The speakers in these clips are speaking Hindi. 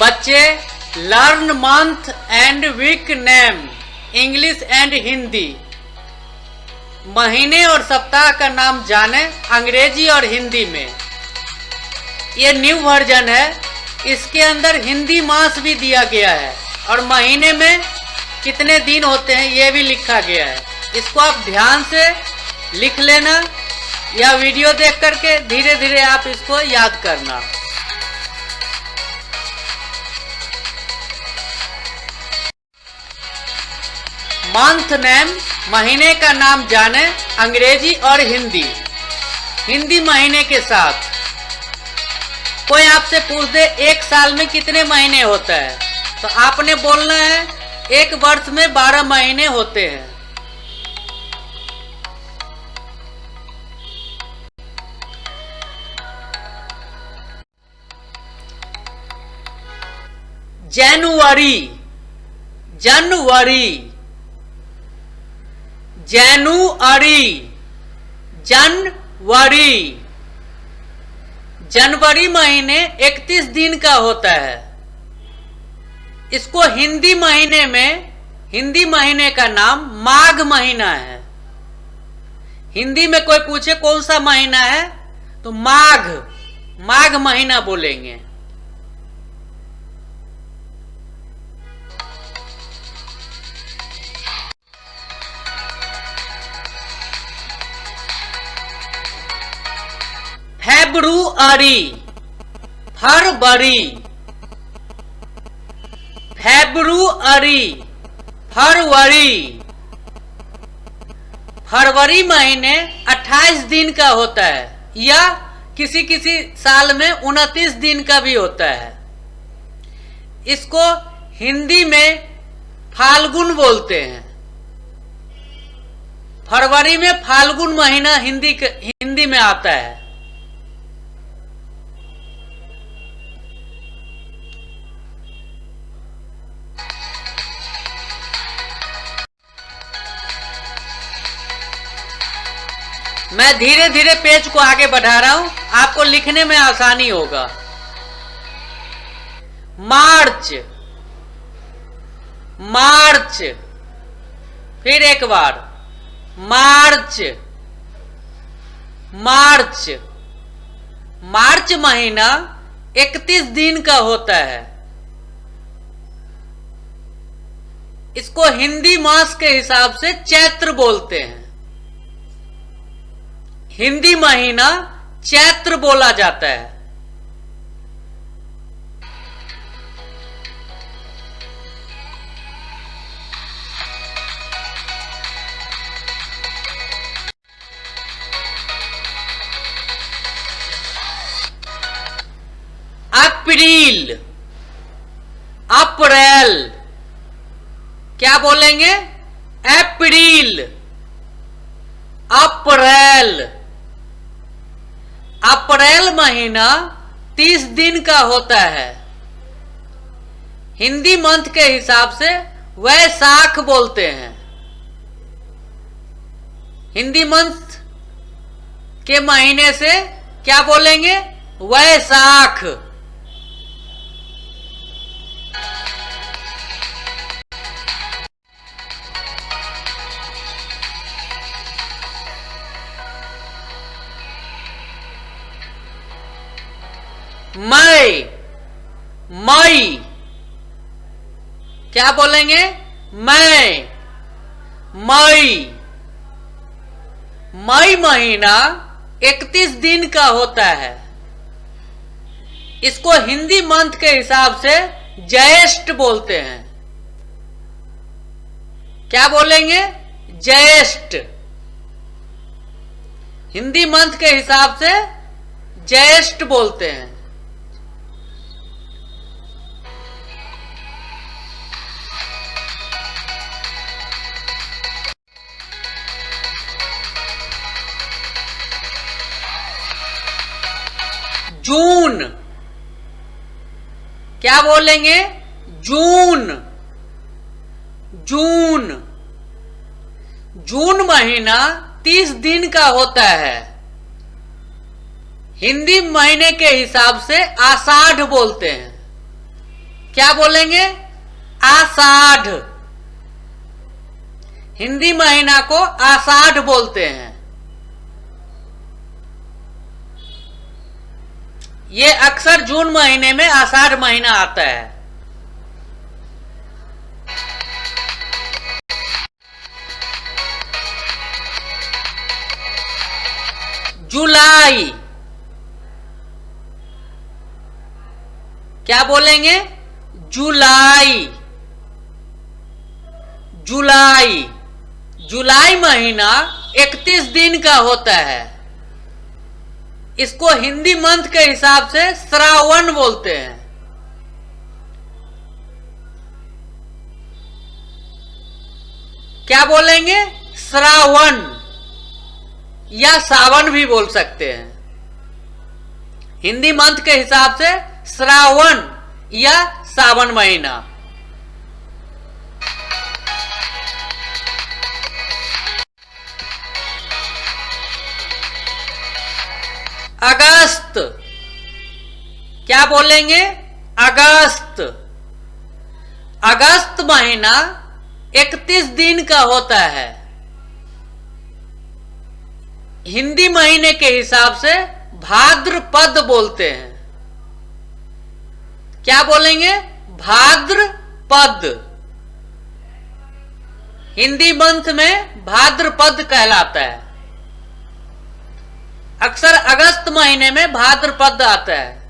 बच्चे learn month and week name English and Hindi. महीने और सप्ताह का नाम जाने अंग्रेजी और हिंदी में। ये न्यू वर्जन है, इसके अंदर हिंदी मास भी दिया गया है और महीने में कितने दिन होते हैं ये भी लिखा गया है। इसको आप ध्यान से लिख लेना या वीडियो देख करके धीरे धीरे आप इसको याद करना। मंथ नेम महीने का नाम जाने अंग्रेजी और हिंदी। हिंदी महीने के साथ कोई आपसे पूछ दे एक साल में कितने महीने होता है तो आपने बोलना है एक वर्ष में 12 महीने होते हैं। जनवरी, जनवरी, जनवरी, जनवरी। जनवरी महीने 31 दिन का होता है। इसको हिंदी महीने में, हिंदी महीने का नाम माघ महीना है। हिंदी में कोई पूछे कौन सा महीना है तो माघ, माघ महीना बोलेंगे। फेब्रुअरी, फरवरी, फेब्रुअरी, फरवरी। फरवरी महीने 28 दिन का होता है या किसी किसी साल में 29 दिन का भी होता है। इसको हिंदी में फाल्गुन बोलते हैं। फरवरी में फाल्गुन महीना हिंदी में आता है। मैं धीरे धीरे पेज को आगे बढ़ा रहा हूं, आपको लिखने में आसानी होगा। मार्च, मार्च, फिर एक बार मार्च, मार्च। मार्च महीना 31 दिन का होता है। इसको हिंदी मास के हिसाब से चैत्र बोलते हैं। हिंदी महीना चैत्र बोला जाता है। अप्रैल, अप्रैल, क्या बोलेंगे? अप्रैल, अप्रैल। अप्रैल महीना 30 दिन का होता है। हिंदी मंथ के हिसाब से वैशाख बोलते हैं। हिंदी मंथ के महीने से क्या बोलेंगे? वैशाख। मई, मई, क्या बोलेंगे? मई, मई। मई महीना 31 दिन का होता है। इसको हिंदी मंथ के हिसाब से ज्येष्ठ बोलते हैं। क्या बोलेंगे? ज्येष्ठ। हिंदी मंथ के हिसाब से ज्येष्ठ बोलते हैं। जून, क्या बोलेंगे? जून, जून। जून महीना 30 दिन का होता है। हिंदी महीने के हिसाब से आषाढ़ बोलते हैं। क्या बोलेंगे? आषाढ़। हिंदी महीना को आषाढ़ बोलते हैं। ये अक्सर जून महीने में आषाढ़ महीना आता है। जुलाई। क्या बोलेंगे? जुलाई। जुलाई। जुलाई महीना 31 दिन का होता है। इसको हिंदी मंथ के हिसाब से श्रावण बोलते हैं। क्या बोलेंगे? श्रावण या सावन भी बोल सकते हैं। हिंदी मंथ के हिसाब से श्रावण या सावन महीना। अगस्त। क्या बोलेंगे? अगस्त। अगस्त महीना 31 दिन का होता है। हिंदी महीने के हिसाब से भाद्रपद बोलते हैं। क्या बोलेंगे? भाद्रपद। हिंदी मंथ में भाद्रपद कहलाता है। अक्सर अगस्त महीने में भाद्रपद आता है।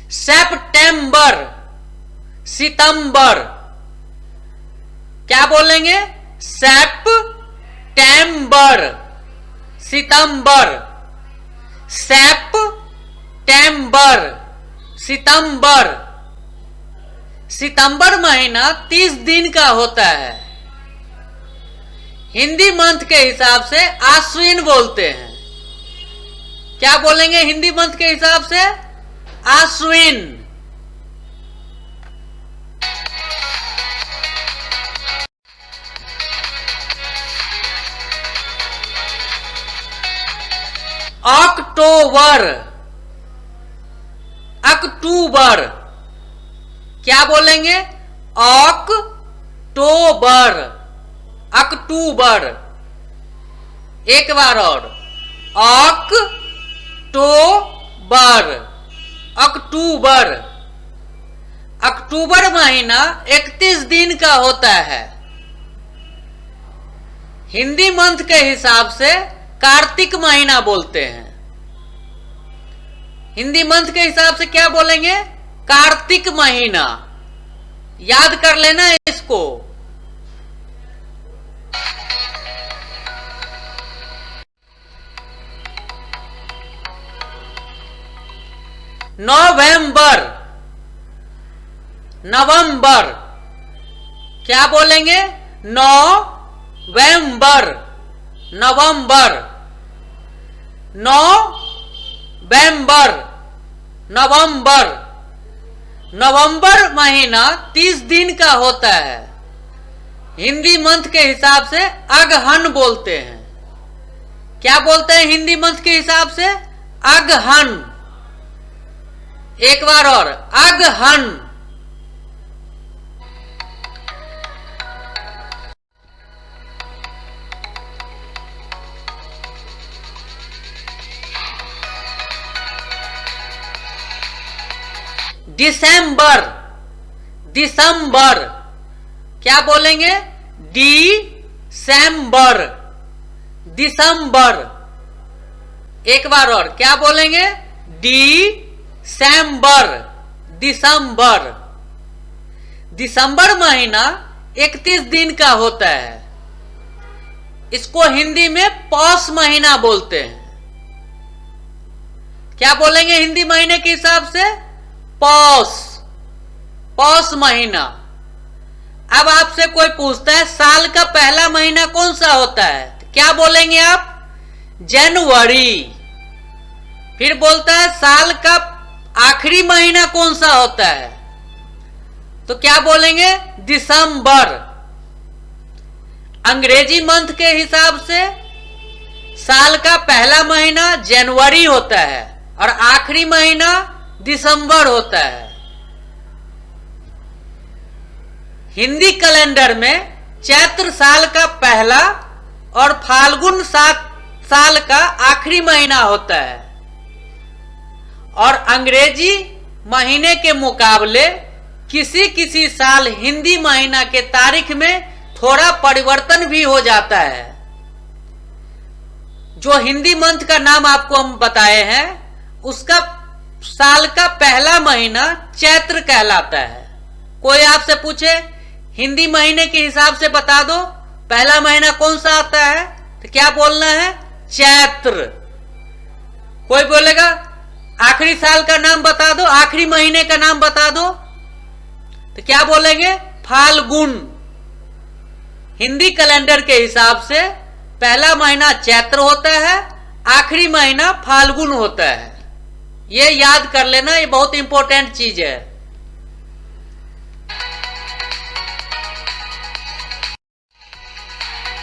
सितंबर। सितंबर। क्या बोलेंगे? सितंबर। सितंबर। सितंबर। सितंबर। सितंबर महीना 30 दिन का होता है। हिंदी मंथ के हिसाब से आश्विन बोलते हैं। क्या बोलेंगे हिंदी मंथ के हिसाब से? आश्विन। अक्टूबर। अक्टूबर। क्या बोलेंगे? अक्टूबर। अक्टूबर। एक बार और। अक्टूबर। अक्टूबर। अक्टूबर महीना 31 दिन का होता है। हिंदी मंथ के हिसाब से कार्तिक महीना बोलते हैं। हिंदी मंथ के हिसाब से क्या बोलेंगे? कार्तिक महीना। याद कर लेना इसको। नवंबर। नवंबर। क्या बोलेंगे? नवंबर। नवंबर। नवंबर। नवंबर। नवंबर महीना 30 दिन का होता है। हिंदी मंथ के हिसाब से अगहन बोलते हैं। क्या बोलते हैं हिंदी मंथ के हिसाब से? अगहन। एक बार और। अगहन। दिसंबर। दिसंबर। क्या बोलेंगे? दिसंबर। दिसंबर। एक बार और। क्या बोलेंगे? दिसंबर। दिसंबर। दिसंबर महीना 31 दिन का होता है। इसको हिंदी में पौष महीना बोलते हैं। क्या बोलेंगे हिंदी महीने के हिसाब से? पौष। पौष महीना। अब आपसे कोई पूछता है साल का पहला महीना कौन सा होता है, तो क्या बोलेंगे आप? जनवरी। फिर बोलता है साल का आखिरी महीना कौन सा होता है, तो क्या बोलेंगे? दिसंबर। अंग्रेजी मंथ के हिसाब से साल का पहला महीना जनवरी होता है और आखिरी महीना दिसंबर होता है। हिंदी कैलेंडर में चैत्र साल का पहला और फाल्गुन साल का आखिरी महीना होता है और अंग्रेजी महीने के मुकाबले किसी किसी साल हिंदी महीना के तारीख में थोड़ा परिवर्तन भी हो जाता है। जो हिंदी मंथ का नाम आपको हम बताए हैं उसका साल का पहला महीना चैत्र कहलाता है। कोई आपसे पूछे हिंदी महीने के हिसाब से बता दो पहला महीना कौन सा आता है, तो क्या बोलना है? चैत्र। कोई बोलेगा आखिरी साल का नाम बता दो, आखिरी महीने का नाम बता दो, तो क्या बोलेंगे? फाल्गुन। हिंदी कैलेंडर के हिसाब से पहला महीना चैत्र होता है, आखिरी महीना फाल्गुन होता है। ये याद कर लेना, ये बहुत इंपॉर्टेंट चीज है।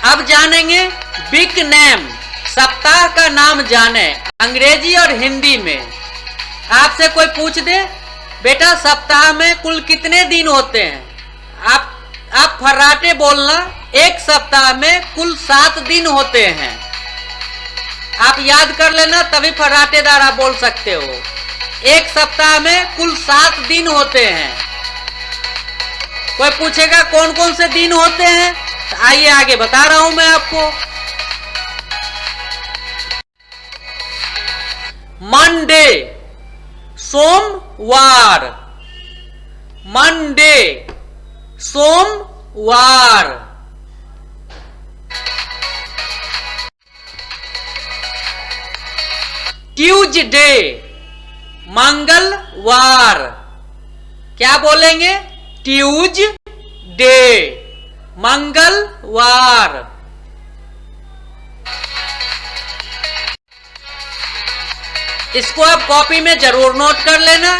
अब जानेंगे वीक नेम, सप्ताह का नाम जाने अंग्रेजी और हिंदी में। आपसे कोई पूछ दे बेटा सप्ताह में कुल कितने दिन होते हैं, आप फर्राटे बोलना एक सप्ताह में कुल 7 दिन होते हैं। आप याद कर लेना तभी फर्राटेदार आप बोल सकते हो। एक सप्ताह में कुल 7 दिन होते हैं। कोई पूछेगा कौन कौन से दिन होते हैं, तो आइए आगे बता रहा हूं मैं आपको। मंडे सोमवार, मंडे सोमवार। ट्यूसडे मंगलवार। क्या बोलेंगे? ट्यूसडे मंगलवार। इसको आप कॉपी में जरूर नोट कर लेना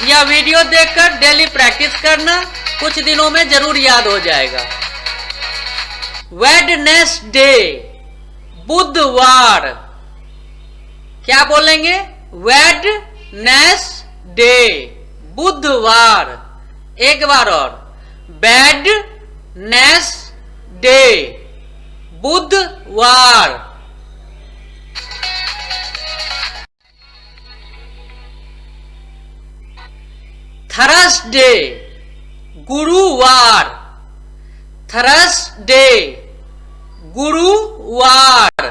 या वीडियो देखकर डेली प्रैक्टिस करना, कुछ दिनों में जरूर याद हो जाएगा। वेडनेसडे बुधवार। क्या बोलेंगे? वेडनेसडे बुधवार। एक बार और, वेडनेसडे बुधवार। थर्सडे गुरुवार, थर्सडे गुरुवार।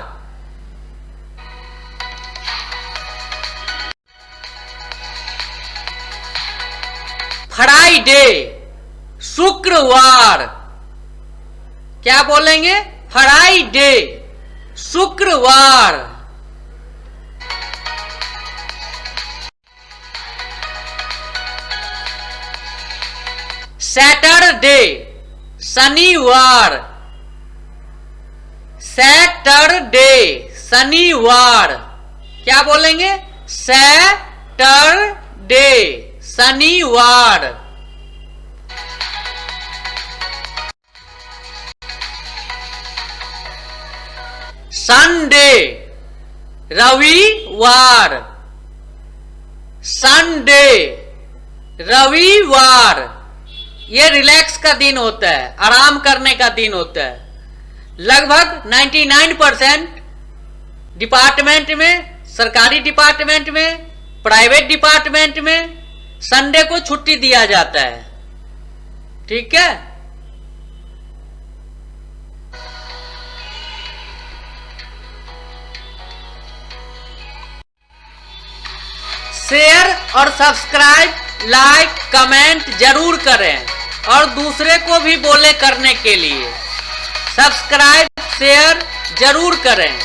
फ्राइडे शुक्रवार। क्या बोलेंगे? फ्राइडे शुक्रवार। सैटरडे शनिवार, सैटरडे शनिवार। क्या बोलेंगे? सैटरडे शनिवार। संडे रविवार, संडे रविवार। ये रिलैक्स का दिन होता है, आराम करने का दिन होता है। लगभग 99% डिपार्टमेंट में, सरकारी डिपार्टमेंट में, प्राइवेट डिपार्टमेंट में संडे को छुट्टी दिया जाता है। ठीक है। शेयर और सब्सक्राइब, लाइक, कमेंट जरूर करें और दूसरे को भी बोले करने के लिए। सब्सक्राइब शेयर जरूर करें।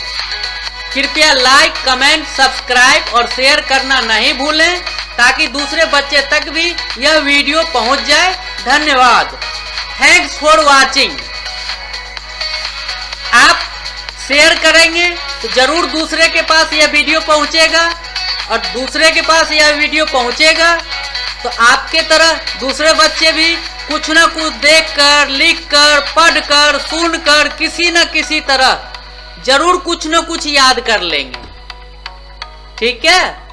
कृपया लाइक, कमेंट, सब्सक्राइब और शेयर करना नहीं भूलें ताकि दूसरे बच्चे तक भी यह वीडियो पहुंच जाए। धन्यवाद। Thanks for watching. आप शेयर करेंगे तो जरूर दूसरे के पास यह वीडियो पहुंचेगा और दूसरे के पास यह वीडियो पहुंचेगा तो आपके तरह दूसरे बच्चे भी कुछ ना कुछ देखकर, लिखकर, पढ़कर, सुनकर किसी न किसी तरह जरूर कुछ न कुछ याद कर लेंगे। ठीक है।